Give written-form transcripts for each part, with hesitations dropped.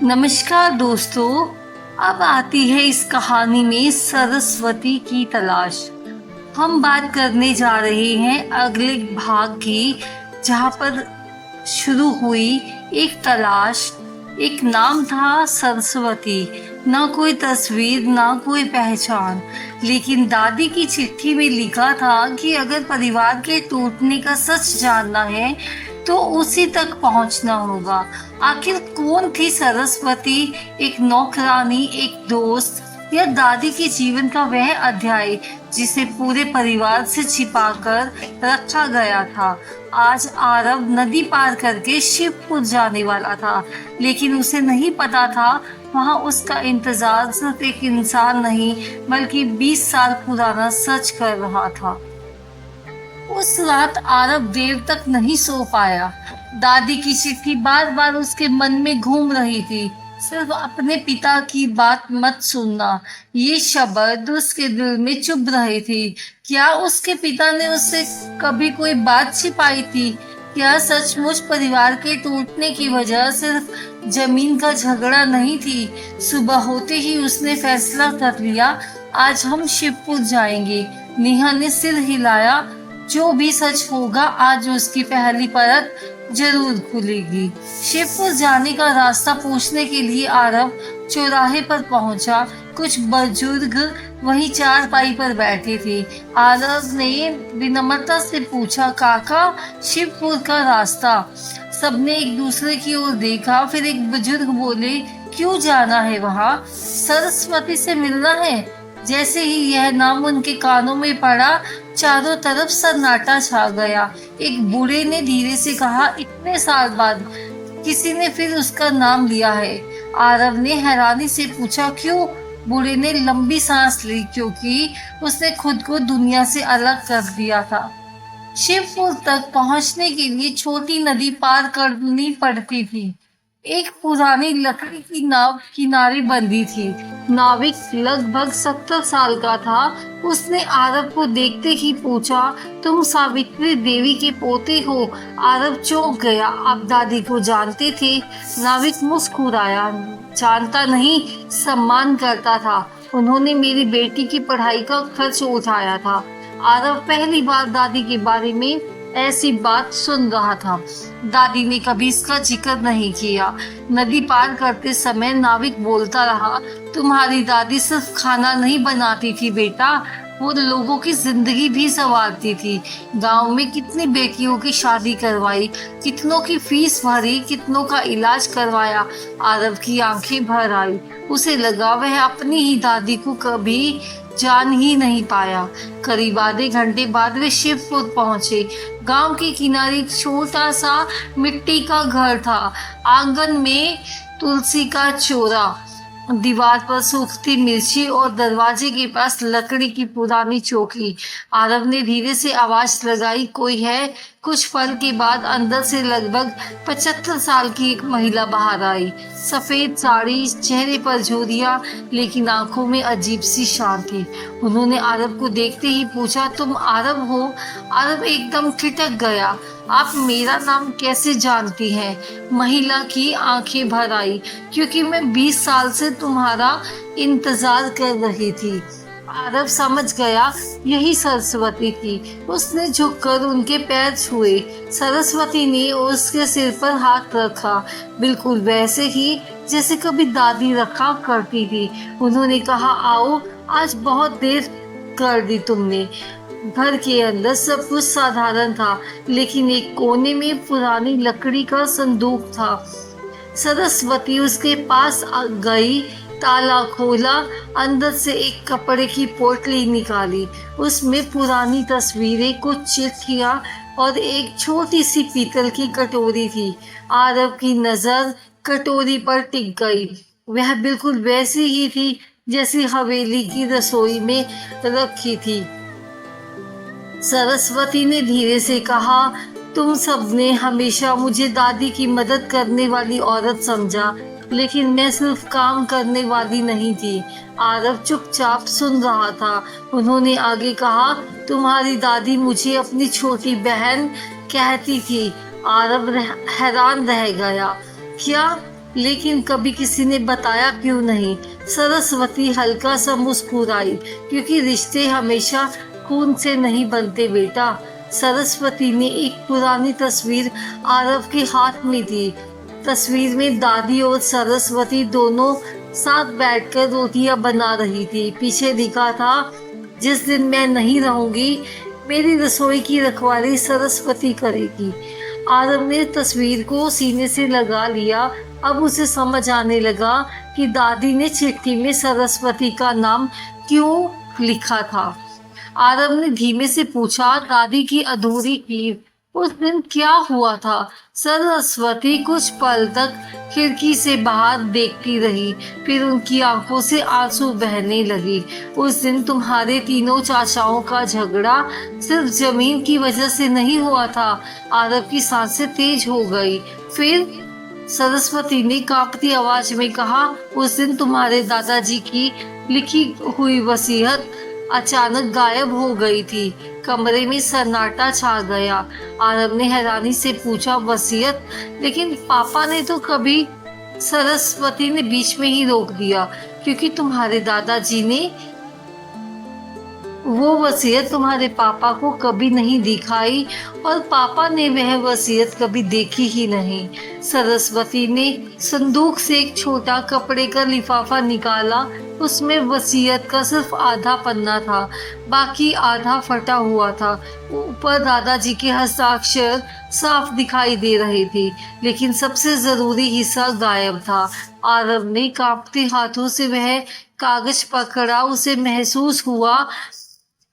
नमस्कार दोस्तों। अब आती है इस कहानी में सरस्वती की तलाश। हम बात करने जा रहे हैं अगले भाग की, जहाँ पर शुरू हुई एक तलाश। एक नाम था सरस्वती, ना कोई तस्वीर ना कोई पहचान, लेकिन दादी की चिट्ठी में लिखा था कि अगर परिवार के टूटने का सच जानना है तो उसी तक पहुंचना होगा। आखिर कौन थी सरस्वती? एक नौकरानी, एक दोस्त, या दादी के जीवन का वह अध्याय जिसे पूरे परिवार से छिपाकर रखा गया था? आज आरव नदी पार करके शिवपुर जाने वाला था, लेकिन उसे नहीं पता था वहां उसका इंतजार सिर्फ एक इंसान नहीं बल्कि 20 साल पुराना सच कर रहा था। उस रात आरव देर तक नहीं सो पाया। दादी की चिट्ठी बार बार उसके मन में घूम रही थी। सिर्फ अपने पिता की बात मत सुनना, ये शब्द उसके दिल में चुभ रहे थे। क्या उसके पिता ने उससे कभी कोई बात छिपाई थी? क्या सचमुच परिवार के टूटने की वजह सिर्फ जमीन का झगड़ा नहीं थी? सुबह होते ही उसने फैसला कर लिया, आज हम शिवपुर जाएंगे। नेहा ने सिर हिलाया। जो भी सच होगा आज उसकी पहली परत जरूर खुलेगी। शिवपुर जाने का रास्ता पूछने के लिए आरव चौराहे पर पहुंचा। कुछ बुजुर्ग वहीं चारपाई पर बैठे थे। आरव ने विनम्रता से पूछा, काका, शिवपुर का रास्ता? सबने एक दूसरे की ओर देखा। फिर एक बुजुर्ग बोले, क्यों जाना है वहाँ? सरस्वती से मिलना है। जैसे ही यह नाम उनके कानों में पड़ा, चारों तरफ सन्नाटा छा गया। एक बूढ़े ने धीरे से कहा, इतने साल बाद किसी ने फिर उसका नाम लिया है। आरव ने हैरानी से पूछा, क्यों? बूढ़े ने लंबी सांस ली, क्योंकि उसने खुद को दुनिया से अलग कर दिया था। शिवपुर तक पहुंचने के लिए छोटी नदी पार करनी पड़ती थी। एक पुरानी लकड़ी की नाव किनारे बंधी थी। नाविक लगभग 70 साल का था। उसने आरव को देखते ही पूछा, तुम सावित्री देवी के पोते हो? आरव चौंक गया। आप दादी को जानते थे? नाविक मुस्कुराया। जानता नहीं, सम्मान करता था। उन्होंने मेरी बेटी की पढ़ाई का खर्च उठाया था। आरव पहली बार दादी के बारे में ऐसी बात सुन रहा था। दादी ने कभी इसका जिक्र नहीं किया। नदी पार करते समय नाविक बोलता रहा, तुम्हारी दादी सिर्फ खाना नहीं बनाती थी बेटा, वो लोगों की जिंदगी भी संवारती थी। गांव में कितनी बेटियों की शादी करवाई, कितनों की फीस भरी, कितनों का इलाज करवाया। आरव की आंखें भर आई। उसे लगा वह अपनी ही दादी को कभी जान ही नहीं पाया। करीब आधे घंटे बाद वे शिवपुर पहुंचे। गांव के किनारे एक छोटा सा मिट्टी का घर था। आंगन में तुलसी का चौरा, दीवार पर सूखती मिर्ची और दरवाजे के पास लकड़ी की पुरानी चौकी। आरव ने धीरे से आवाज लगाई, कोई है? कुछ पल के बाद अंदर से लगभग 75 साल की एक महिला बाहर आई। सफेद साड़ी, चेहरे पर झुर्रियां, लेकिन आंखों में अजीब सी शांति। उन्होंने आरव को देखते ही पूछा, तुम आरव हो? आरव एकदम ठिठक गया। आप मेरा नाम कैसे जानती हैं? महिला की आंखें भर आई, क्योंकि मैं 20 साल से तुम्हारा इंतजार कर रही थी। आरव समझ गया, यही सरस्वती थी। उसने झुककर उनके पैर छुए। सरस्वती ने उसके सिर पर हाथ रखा, बिल्कुल वैसे ही जैसे कभी दादी रखा करती थी। उन्होंने कहा, आओ, आज बहुत देर कर दी तुमने। घर के अंदर सब कुछ साधारण था, लेकिन एक कोने में पुरानी लकड़ी का संदूक था। सरस्वती उसके पास गई, ताला खोला, अंदर से एक कपड़े की पोटली निकाली। उसमें पुरानी तस्वीरें, कुछ चिट्ठियां और एक छोटी सी पीतल की कटोरी थी। आरव की नजर कटोरी पर टिक गई। वह बिल्कुल वैसी ही थी जैसी हवेली की रसोई में रखी थी। सरस्वती ने धीरे से कहा, तुम सबने हमेशा मुझे दादी की मदद करने वाली औरत समझा, लेकिन मैं सिर्फ काम करने वाली नहीं थी। आरव चुपचाप सुन रहा था। उन्होंने आगे कहा, तुम्हारी दादी मुझे अपनी छोटी बहन कहती थी। आरव हैरान रह गया। क्या? लेकिन कभी किसी ने बताया क्यों नहीं। सरस्वती हल्का सा मुस्कुराई, क्योंकि रिश्ते हमेशा खून से नहीं बनते बेटा। सरस्वती ने एक पुरानी तस्वीर आरव के हाथ में दी। तस्वीर में दादी और सरस्वती दोनों साथ बैठकर रोटियां बना रही थी। पीछे लिखा था, जिस दिन मैं नहीं रहूंगी मेरी रसोई की रखवाली सरस्वती करेगी। आरव ने तस्वीर को सीने से लगा लिया। अब उसे समझ आने लगा कि दादी ने चिट्ठी में सरस्वती का नाम क्यों लिखा था। आरव ने धीमे से पूछा, दादी की अधूरी खीर, उस दिन क्या हुआ था? सरस्वती कुछ पल तक खिड़की से बाहर देखती रही, फिर उनकी आंखों से आंसू बहने लगी। उस दिन तुम्हारे तीनों चाचाओं का झगड़ा सिर्फ जमीन की वजह से नहीं हुआ था। आरव की सांसें तेज हो गई। फिर सरस्वती ने कांपती आवाज में कहा, उस दिन तुम्हारे दादाजी की लिखी हुई वसीयत अचानक गायब हो गई थी। कमरे में सन्नाटा छा गया। आरव ने हैरानी से पूछा, वसीयत? लेकिन पापा ने तो कभी। सरस्वती ने बीच में ही रोक दिया, क्योंकि तुम्हारे दादाजी ने वो वसीयत तुम्हारे पापा को कभी नहीं दिखाई और पापा ने वह वसीयत कभी देखी ही नहीं। सरस्वती ने संदूक से एक छोटा कपड़े का लिफाफा निकाला। उसमें वसीयत का सिर्फ आधा पन्ना था, बाकी आधा फटा हुआ था। ऊपर दादाजी के हस्ताक्षर साफ दिखाई दे रहे थे, लेकिन सबसे जरूरी हिस्सा गायब था। आरव ने कांपते हाथों से वह कागज पकड़ा। उसे महसूस हुआ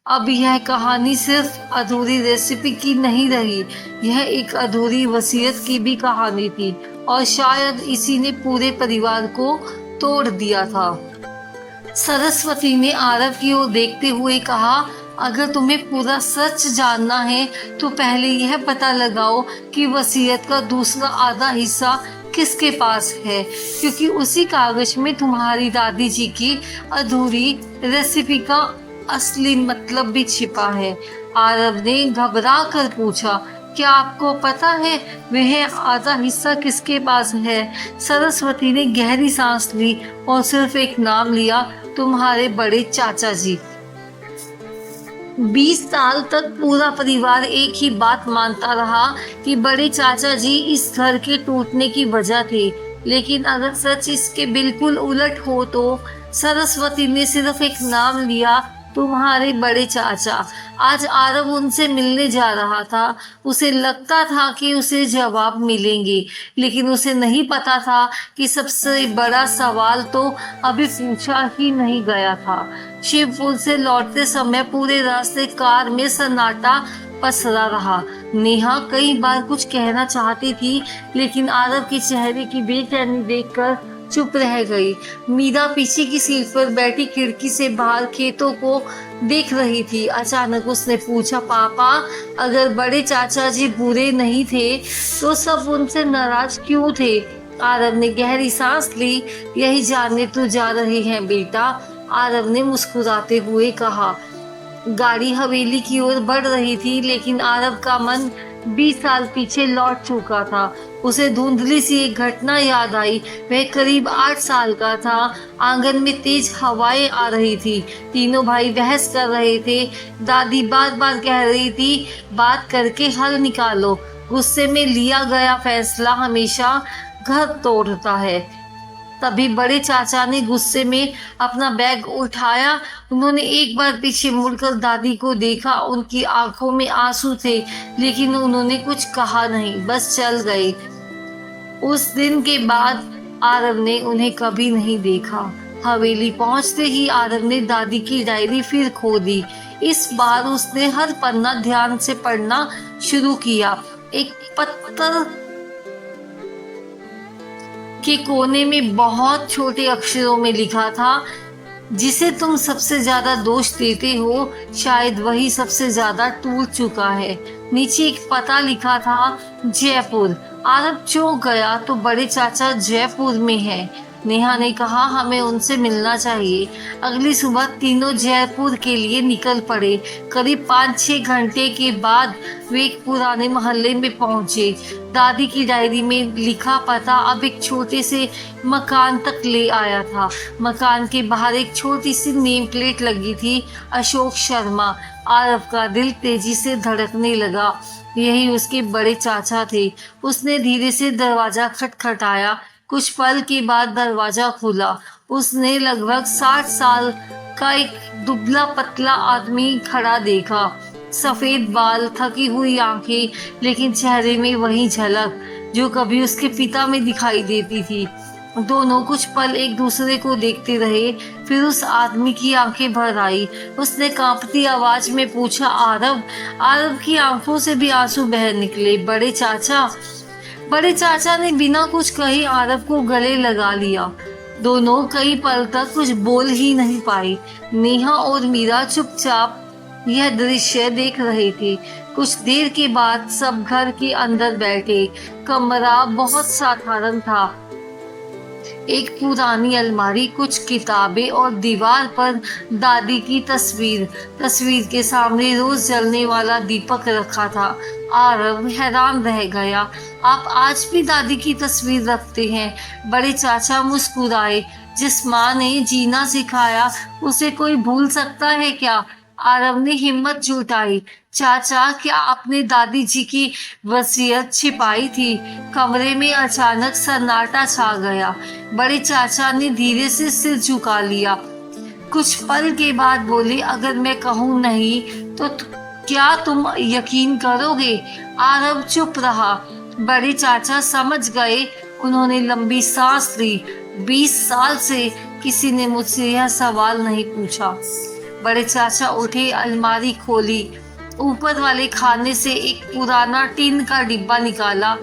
अब यह कहानी सिर्फ अधूरी रेसिपी की नहीं रही, यह एक अधूरी वसीयत की भी कहानी थी, और शायद इसी ने पूरे परिवार को तोड़ दिया था। सरस्वती ने आरव की ओर देखते हुए कहा, अगर तुम्हें पूरा सच जानना है तो पहले यह पता लगाओ कि वसीयत का दूसरा आधा हिस्सा किसके पास है, क्योंकि उसी कागज में तुम्हारी दादी जी की अधूरी रेसिपी का असली मतलब भी छिपा है। आरव ने घबरा कर पूछा, क्या आपको पता है वह आधा हिस्सा किसके पास है? सरस्वती ने गहरी सांस ली और सिर्फ एक नाम लिया, तुम्हारे बड़े चाचा जी। 20 साल तक पूरा परिवार एक ही बात मानता रहा कि बड़े चाचा जी इस घर के टूटने की वजह थे, लेकिन अगर सच इसके बिल्कुल उलट हो तो। सरस्वती ने सिर्फ एक नाम लिया, तुम्हारे बड़े चाचा। आज आरव उनसे मिलने जा रहा था। उसे लगता था कि उसे जवाब मिलेंगे, लेकिन उसे नहीं पता था कि सबसे बड़ा सवाल तो अभी पूछा ही नहीं गया था। शिवपुर से लौटते समय पूरे रास्ते कार में सन्नाटा पसरा रहा। नेहा कई बार कुछ कहना चाहती थी, लेकिन आरव के चेहरे की बेचैनी देखकर चुप रह गई। मीरा पीछे की सीट पर बैठी खिड़की से बाहर खेतों को देख रही थी। अचानक उसने पूछा, पापा, अगर बड़े चाचा जी बुरे नहीं थे तो सब उनसे नाराज क्यों थे? आरव ने गहरी सांस ली। यही जानने तो जा रहे हैं बेटा, आरव ने मुस्कुराते हुए कहा। गाड़ी हवेली की ओर बढ़ रही थी, लेकिन आरव का मन 20 साल पीछे लौट चुका था। उसे धुंधली सी एक घटना याद आई। वह करीब 8 साल का था। आंगन में तेज हवाएं आ रही थी। तीनों भाई बहस कर रहे थे। दादी बार बार कह रही थी, बात करके हल निकालो। गुस्से में लिया गया फैसला हमेशा घर तोड़ता है। तभी बड़े चाचा ने गुस्से में अपना बैग उठाया। उन्होंने एक बार पीछे मुड़कर दादी को देखा। उनकी आंखों में आंसू थे, लेकिन उन्होंने कुछ कहा नहीं, बस चल गए। उस दिन के बाद आरव ने उन्हें कभी नहीं देखा। हवेली पहुंचते ही आरव ने दादी की डायरी फिर खोली। इस बार उसने हर पन्ना ध्यान से पढ़ना शुरू किया। एक पत्थर के कोने में बहुत छोटे अक्षरों में लिखा था, जिसे तुम सबसे ज्यादा दोष देते हो शायद वही सबसे ज्यादा टूट चुका है। नीचे एक पता लिखा था, जयपुर। आरव चौंक गया तो बड़े चाचा जयपुर में है। नेहा ने कहा, हमें उनसे मिलना चाहिए। अगली सुबह तीनों जयपुर के लिए निकल पड़े। करीब 5-6 घंटे के बाद वे एक पुराने मोहल्ले में पहुंचे। दादी की डायरी में लिखा पता अब एक छोटे से मकान तक ले आया था। मकान के बाहर एक छोटी सी नेम प्लेट लगी थी, अशोक शर्मा। आरव का दिल तेजी से धड़कने लगा। यही उसके बड़े चाचा थे। उसने धीरे से दरवाजा खटखटाया। कुछ पल के बाद दरवाजा खुला। उसने लगभग 60 साल का एक दुबला पतला आदमी खड़ा देखा। सफेद बाल, थकी हुई आंखें, लेकिन चेहरे में वही झलक जो कभी उसके पिता में दिखाई देती थी। दोनों कुछ पल एक दूसरे को देखते रहे। फिर उस आदमी की आंखें भर आई। उसने कांपती आवाज में पूछा, आरव? आरव की आंखों से भी आंसू बह निकले। बड़े चाचा? बड़े चाचा ने बिना कुछ कहे आरव को गले लगा लिया। दोनों कई पल तक कुछ बोल ही नहीं पाई। नेहा और मीरा चुपचाप यह दृश्य देख रहे थे। कुछ देर के बाद सब घर के अंदर बैठे। कमरा बहुत साधारण था। एक पुरानी अलमारी, कुछ किताबें और दीवार पर दादी की तस्वीर। तस्वीर के सामने रोज जलने वाला दीपक रखा था। आरव हैरान रह गया। आप आज भी दादी की तस्वीर रखते हैं? बड़े चाचा मुस्कुराए। जिस माँ ने जीना सिखाया उसे कोई भूल सकता है क्या? आरव ने हिम्मत जुटाई। चाचा, क्या आपने दादी जी की वसीयत छिपाई थी? कमरे में अचानक सन्नाटा छा गया। बड़े चाचा ने धीरे से सिर झुका लिया। कुछ पल के बाद बोले, अगर मैं कहूँ नहीं तो क्या तुम यकीन करोगे? आरव चुप रहा। बड़े चाचा समझ गए। उन्होंने लंबी सांस ली। 20 साल से किसी ने मुझसे यह सवाल नहीं पूछा। बड़े चाचा उठे, अलमारी खोली, ऊपर वाले खाने से एक पुराना टीन का डिब्बा निकाला।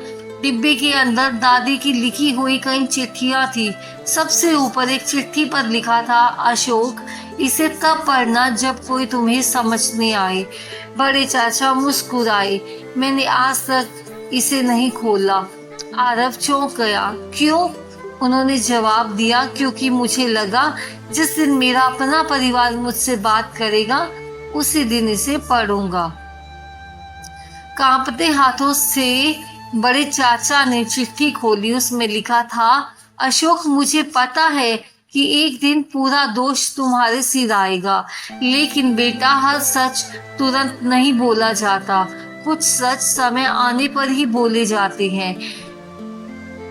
डिब्बे के अंदर दादी की लिखी हुई कई चिट्ठियां थी। सबसे ऊपर एक चिट्ठी पर लिखा था, अशोक, इसे तब पढ़ना जब कोई तुम्हें समझने आए। बड़े चाचा मुस्कुराए। मैंने आज तक इसे नहीं खोला। आरव चौंक गया। क्यों? उन्होंने जवाब दिया, क्योंकि मुझे लगा जिस दिन मेरा अपना परिवार मुझसे बात करेगा उसी दिन इसे पढ़ूंगा। कांपते हाथों से बड़े चाचा ने चिट्ठी खोली। उसमें लिखा था, अशोक, मुझे पता है कि एक दिन पूरा दोष तुम्हारे सिर आएगा, लेकिन बेटा, हर सच तुरंत नहीं बोला जाता। कुछ सच समय आने पर ही बोले जाते हैं।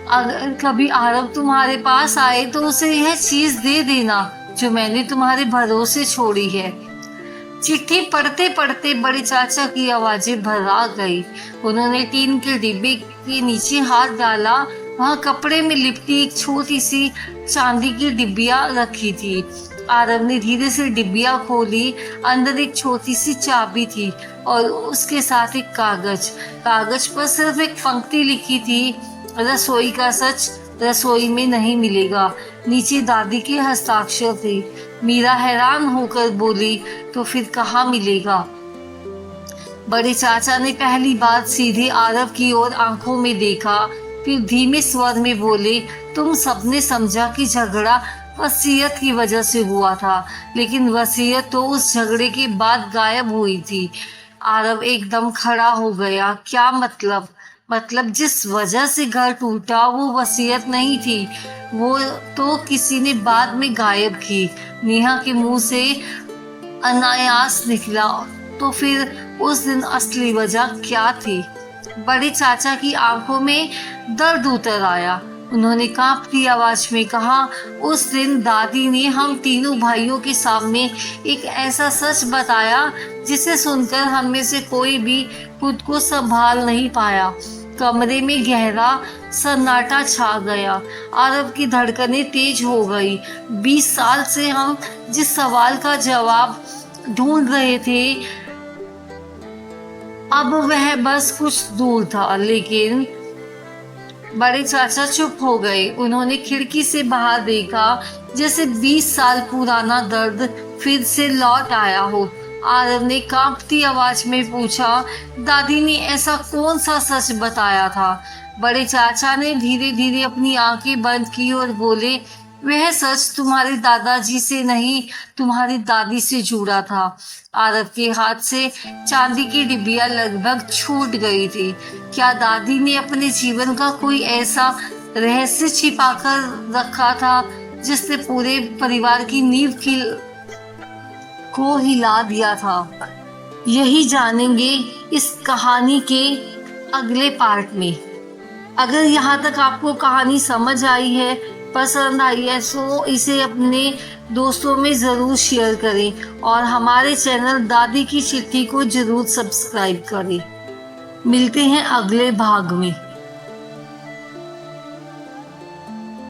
अगर कभी आरव तुम्हारे पास आए तो उसे यह चीज दे देना जो मैंने तुम्हारे भरोसे छोड़ी है। चिट्ठी पढ़ते पढ़ते बड़े चाचा की आवाजें भरा गई। उन्होंने टीन के डिब्बे के नीचे हाथ डाला। वहाँ कपड़े में लिपटी एक छोटी सी चांदी की डिब्बिया रखी थी। आरव ने धीरे से डिब्बिया खोली। अंदर एक छोटी सी चाबी थी और उसके साथ एक कागज पर सिर्फ एक पंक्ति लिखी थी, रसोई का सच रसोई में नहीं मिलेगा। नीचे दादी के हस्ताक्षर थे। मीरा हैरान होकर बोली, तो फिर कहाँ मिलेगा? बड़े चाचा ने पहली बार सीधे आरव की ओर आंखों में देखा, फिर धीमे स्वर में बोले, तुम सबने समझा कि झगड़ा वसीयत की वजह से हुआ था, लेकिन वसीयत तो उस झगड़े के बाद गायब हुई थी। आरव एकदम खड़ा हो गया। क्या मतलब? जिस वजह से घर टूटा वो वसीयत नहीं थी, वो तो किसी ने बाद में गायब की। नेहा के मुंह से अनायास निकला। तो फिर उस दिन असली वजह क्या थी? बड़े चाचा की आंखों में दर्द उतर आया। उन्होंने कांपती आवाज में कहा, उस दिन दादी ने हम तीनों भाइयों के सामने एक ऐसा सच बताया जिसे सुनकर हम में से कोई भी खुद को संभाल नहीं पाया। कमरे में गहरा सन्नाटा छा गया। आरव की धड़कनें तेज हो गई। 20 साल से हम जिस सवाल का जवाब ढूंढ रहे थे, अब वह बस कुछ दूर था। लेकिन बड़े चाचा चुप हो गए। उन्होंने खिड़की से बाहर देखा, जैसे 20 साल पुराना दर्द फिर से लौट आया हो। आरव ने कांपती आवाज में पूछा, दादी ने ऐसा कौन सा सच बताया था बड़े चाचा ने धीरे धीरे अपनी आंखें बंद की और बोले, वह सच तुम्हारे दादाजी से नहीं, तुम्हारी दादी से जुड़ा था। आरव के हाथ से चांदी की डिबिया लगभग छूट गई थी। क्या दादी ने अपने जीवन का कोई ऐसा रहस्य छिपाकर रखा था जिसने पूरे परिवार की नींव को हिला दिया था? यही जानेंगे इस कहानी के अगले पार्ट में। अगर यहाँ तक आपको कहानी समझ आई है, पसंद आई है, तो इसे अपने दोस्तों में ज़रूर शेयर करें और हमारे चैनल दादी की चिट्ठी को ज़रूर सब्सक्राइब करें। मिलते हैं अगले भाग में।